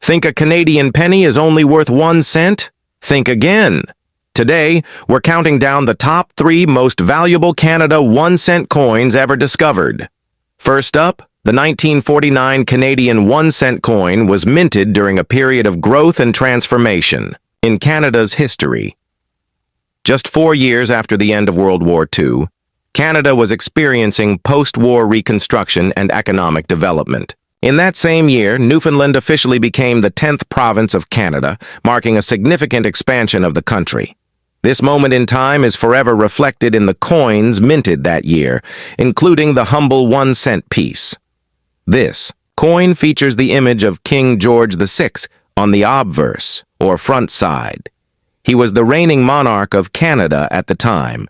Think a Canadian penny is only worth 1 cent? Think again. Today, we're counting down the top 3 most valuable Canada 1-cent coins ever discovered. First up, the 1949 Canadian 1-cent coin was minted during a period of growth and transformation in Canada's history. Just 4 years after the end of World War II, Canada was experiencing post-war reconstruction and economic development. In that same year, Newfoundland officially became the 10th province of Canada, marking a significant expansion of the country. This moment in time is forever reflected in the coins minted that year, including the humble 1-cent piece. This coin features the image of King George VI on the obverse, or front side. He was the reigning monarch of Canada at the time.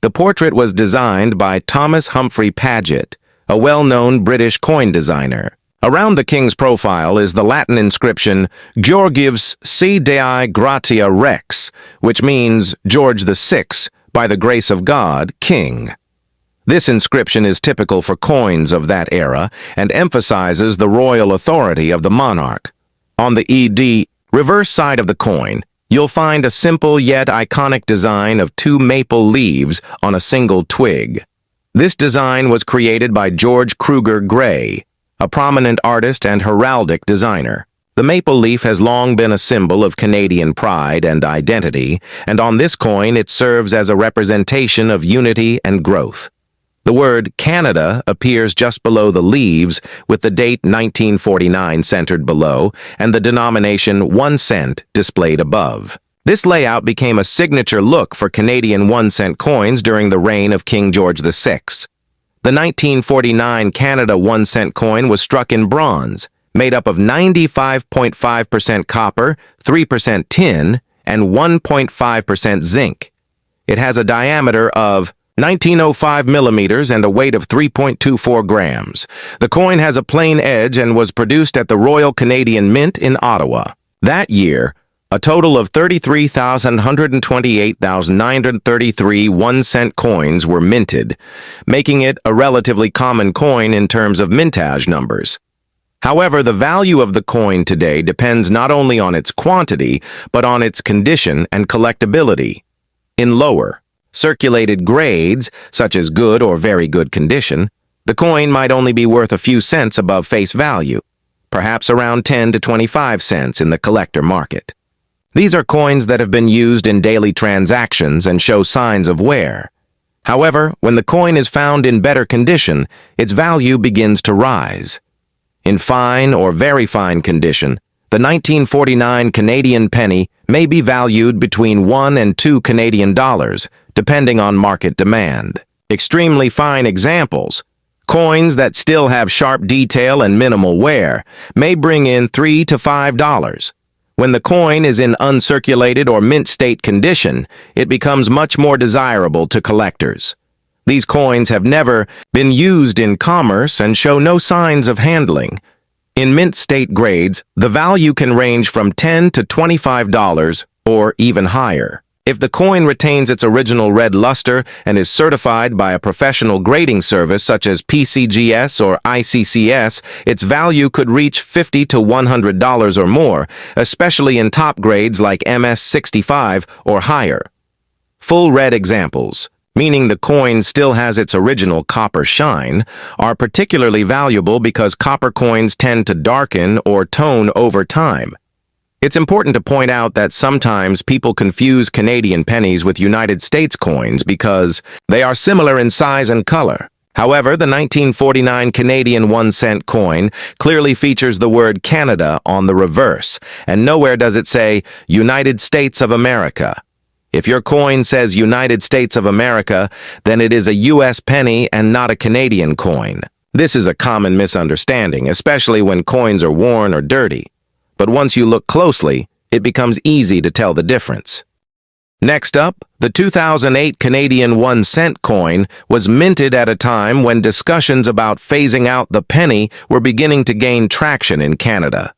The portrait was designed by Thomas Humphrey Paget, a well-known British coin designer. Around the king's profile is the Latin inscription Georgius si Dei gratia rex, which means George VI, by the grace of God, King. This inscription is typical for coins of that era and emphasizes the royal authority of the monarch. On the ED reverse side of the coin, you'll find a simple yet iconic design of 2 maple leaves on a single twig. This design was created by George Kruger Gray, a prominent artist and heraldic designer. The maple leaf has long been a symbol of Canadian pride and identity, and on this coin it serves as a representation of unity and growth. The word Canada appears just below the leaves, with the date 1949 centered below and the denomination 1 cent displayed above. This layout became a signature look for Canadian 1-cent coins during the reign of King George VI. The 1949 Canada 1-cent coin was struck in bronze, made up of 95.5% copper, 3% tin, and 1.5% zinc. It has a diameter of 1905 millimeters and a weight of 3.24 grams. The coin has a plain edge and was produced at the Royal Canadian Mint in Ottawa. That year, a total of 33,128,933 1-cent coins were minted, making it a relatively common coin in terms of mintage numbers. However, the value of the coin today depends not only on its quantity, but on its condition and collectability. In lower, circulated grades, such as good or very good condition, the coin might only be worth a few cents above face value, perhaps around 10 to 25 cents in the collector market. These are coins that have been used in daily transactions and show signs of wear. However, when the coin is found in better condition, its value begins to rise. In fine or very fine condition, the 1949 Canadian penny may be valued between 1 and 2 Canadian dollars, depending on market demand. Extremely fine examples, coins that still have sharp detail and minimal wear, may bring in $3 to $5. When the coin is in uncirculated or mint state condition, it becomes much more desirable to collectors. These coins have never been used in commerce and show no signs of handling. In mint state grades, the value can range from $10 to $25 or even higher. If the coin retains its original red luster and is certified by a professional grading service such as PCGS or ICCS, its value could reach $50 to $100 or more, especially in top grades like MS65 or higher. Full red examples, meaning the coin still has its original copper shine, are particularly valuable because copper coins tend to darken or tone over time. It's important to point out that sometimes people confuse Canadian pennies with United States coins because they are similar in size and color. However, the 1949 Canadian 1-cent coin clearly features the word Canada on the reverse, and nowhere does it say United States of America. If your coin says United States of America, then it is a U.S. penny and not a Canadian coin. This is a common misunderstanding, especially when coins are worn or dirty. But once you look closely, it becomes easy to tell the difference. Next up, the 2008 Canadian 1-cent coin was minted at a time when discussions about phasing out the penny were beginning to gain traction in Canada.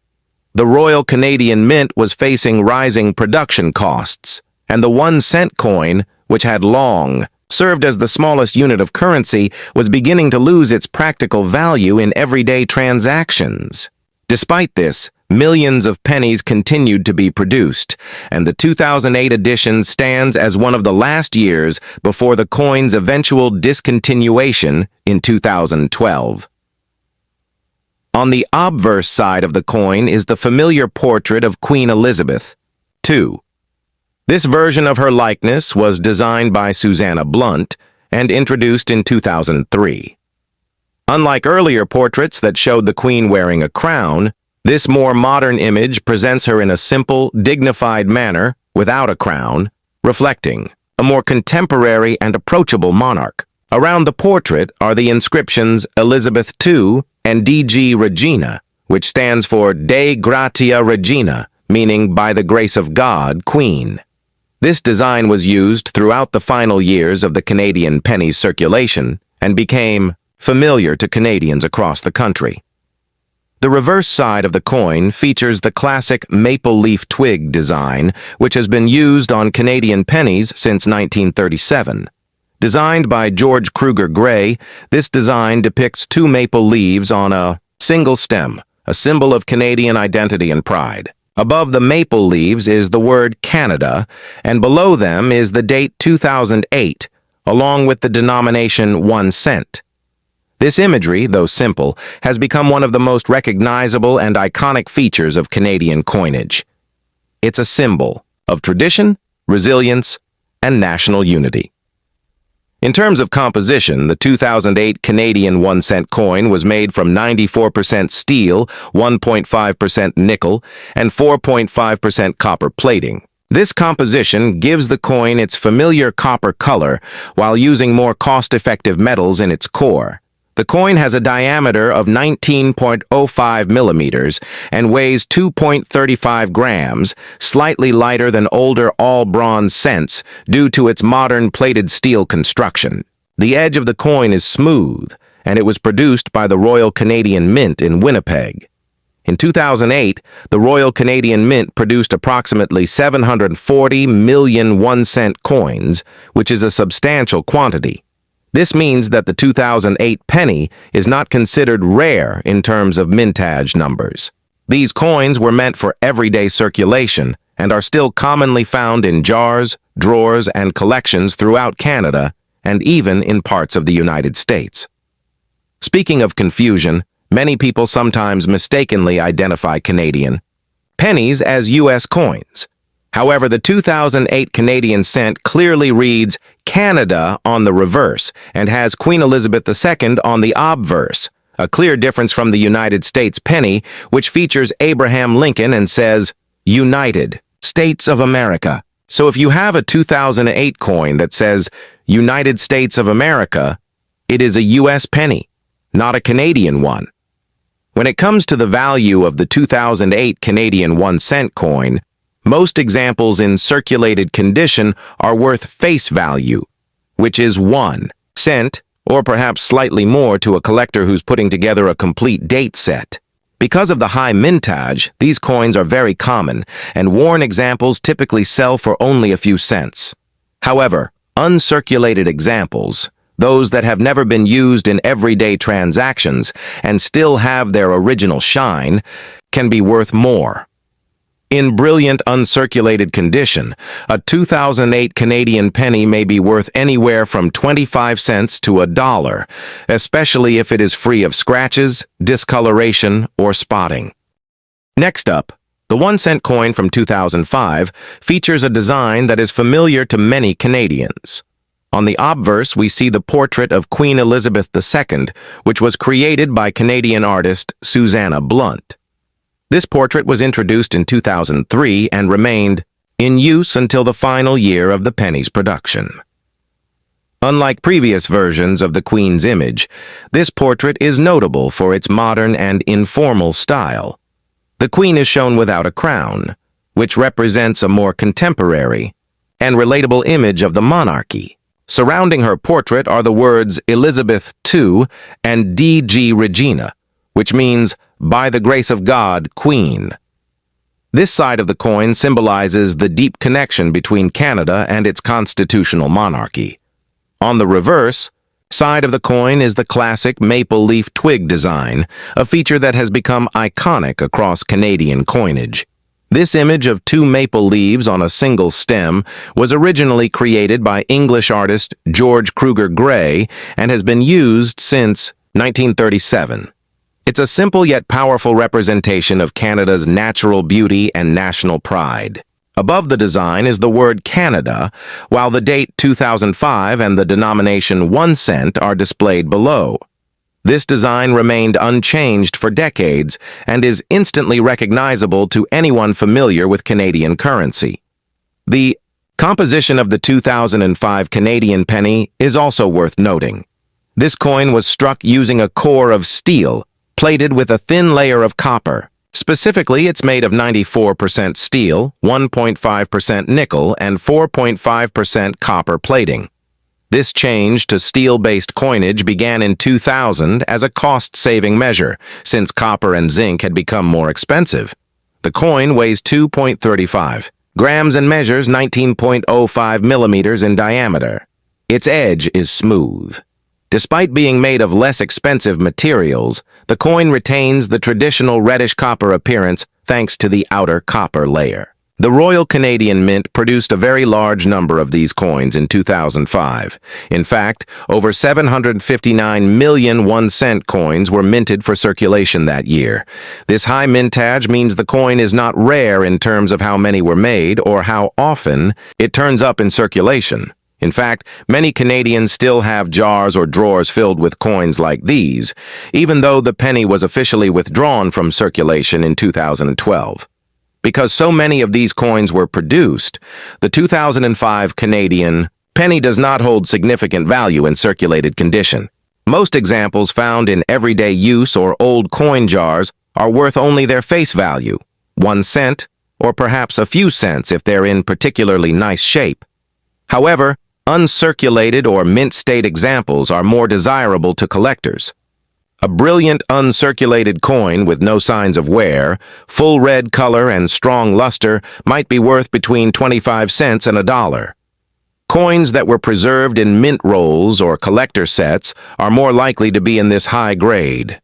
The Royal Canadian Mint was facing rising production costs, and the 1-cent coin, which had long served as the smallest unit of currency, was beginning to lose its practical value in everyday transactions. Despite this, millions of pennies continued to be produced, and the 2008 edition stands as one of the last years before the coin's eventual discontinuation in 2012. On the obverse side of the coin is the familiar portrait of Queen Elizabeth II. This version of her likeness was designed by Susanna Blunt and introduced in 2003. Unlike earlier portraits that showed the Queen wearing a crown, this more modern image presents her in a simple, dignified manner, without a crown, reflecting a more contemporary and approachable monarch. Around the portrait are the inscriptions Elizabeth II and DG Regina, which stands for Dei Gratia Regina, meaning by the grace of God, Queen. This design was used throughout the final years of the Canadian penny's circulation and became familiar to Canadians across the country. The reverse side of the coin features the classic maple leaf twig design, which has been used on Canadian pennies since 1937. Designed by George Kruger Gray, this design depicts two maple leaves on a single stem, a symbol of Canadian identity and pride. Above the maple leaves is the word Canada, and below them is the date 2008, along with the denomination 1 cent. This imagery, though simple, has become one of the most recognizable and iconic features of Canadian coinage. It's a symbol of tradition, resilience, and national unity. In terms of composition, the 2008 Canadian 1 cent coin was made from 94% steel, 1.5% nickel, and 4.5% copper plating. This composition gives the coin its familiar copper color while using more cost-effective metals in its core. The coin has a diameter of 19.05 millimeters and weighs 2.35 grams, slightly lighter than older all-bronze cents due to its modern plated steel construction. The edge of the coin is smooth, and it was produced by the Royal Canadian Mint in Winnipeg. In 2008, the Royal Canadian Mint produced approximately 740 million 1 cent coins, which is a substantial quantity. This means that the 2008 penny is not considered rare in terms of mintage numbers. These coins were meant for everyday circulation and are still commonly found in jars, drawers, and collections throughout Canada and even in parts of the United States. Speaking of confusion, many people sometimes mistakenly identify Canadian pennies as U.S. coins. However, the 2008 Canadian cent clearly reads Canada on the reverse and has Queen Elizabeth II on the obverse, a clear difference from the United States penny, which features Abraham Lincoln and says, United States of America. So if you have a 2008 coin that says United States of America, it is a U.S. penny, not a Canadian one. When it comes to the value of the 2008 Canadian 1 cent coin, most examples in circulated condition are worth face value, which is 1 cent, or perhaps slightly more to a collector who's putting together a complete date set. Because of the high mintage, these coins are very common, and worn examples typically sell for only a few cents. However, uncirculated examples, those that have never been used in everyday transactions and still have their original shine, can be worth more. In brilliant uncirculated condition, a 2008 Canadian penny may be worth anywhere from 25 cents to $1, especially if it is free of scratches, discoloration, or spotting. Next up, the 1 cent coin from 2005 features a design that is familiar to many Canadians. On the obverse, we see the portrait of Queen Elizabeth II, which was created by Canadian artist Susanna Blunt. This portrait was introduced in 2003 and remained in use until the final year of the penny's production. Unlike previous versions of the Queen's image, this portrait is notable for its modern and informal style. The Queen is shown without a crown, which represents a more contemporary and relatable image of the monarchy. Surrounding her portrait are the words Elizabeth II and DG Regina, which means, by the grace of God, Queen. This side of the coin symbolizes the deep connection between Canada and its constitutional monarchy. On the reverse side of the coin is the classic maple leaf twig design, a feature that has become iconic across Canadian coinage. This image of two maple leaves on a single stem was originally created by English artist George Kruger Gray and has been used since 1937. It's a simple yet powerful representation of Canada's natural beauty and national pride. Above the design is the word Canada, while the date 2005 and the denomination 1 cent are displayed below. This design remained unchanged for decades and is instantly recognizable to anyone familiar with Canadian currency. The composition of the 2005 Canadian penny is also worth noting. This coin was struck using a core of steel, plated with a thin layer of copper. Specifically, it's made of 94% steel, 1.5% nickel, and 4.5% copper plating. This change to steel-based coinage began in 2000 as a cost-saving measure, since copper and zinc had become more expensive. The coin weighs 2.35 grams and measures 19.05 millimeters in diameter. Its edge is smooth. Despite being made of less expensive materials, the coin retains the traditional reddish-copper appearance thanks to the outer copper layer. The Royal Canadian Mint produced a very large number of these coins in 2005. In fact, over 759 million 1-cent coins were minted for circulation that year. This high mintage means the coin is not rare in terms of how many were made or how often it turns up in circulation. In fact, many Canadians still have jars or drawers filled with coins like these, even though the penny was officially withdrawn from circulation in 2012. Because so many of these coins were produced, the 2005 Canadian penny does not hold significant value in circulated condition. Most examples found in everyday use or old coin jars are worth only their face value, 1 cent, or perhaps a few cents if they're in particularly nice shape. However, uncirculated or mint-state examples are more desirable to collectors. A brilliant uncirculated coin with no signs of wear, full red color and strong luster might be worth between 25 cents and $1. Coins that were preserved in mint rolls or collector sets are more likely to be in this high grade.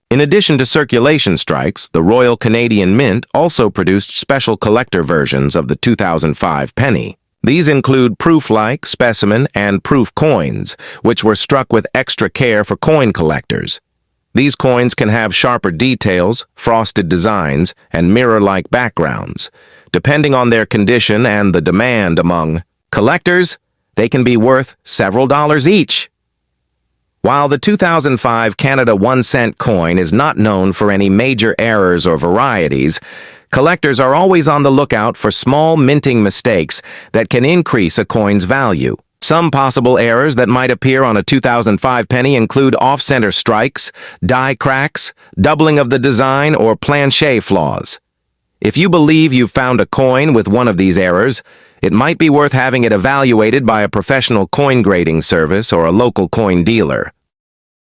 In addition to circulation strikes, the Royal Canadian Mint also produced special collector versions of the 2005 penny. These include proof-like, specimen, and proof coins, which were struck with extra care for coin collectors. These coins can have sharper details, frosted designs, and mirror-like backgrounds. Depending on their condition and the demand among collectors, they can be worth several dollars each. While the 2005 Canada 1-cent coin is not known for any major errors or varieties, collectors are always on the lookout for small minting mistakes that can increase a coin's value. Some possible errors that might appear on a 2005 penny include off-center strikes, die cracks, doubling of the design, or planche flaws. If you believe you've found a coin with one of these errors, it might be worth having it evaluated by a professional coin grading service or a local coin dealer.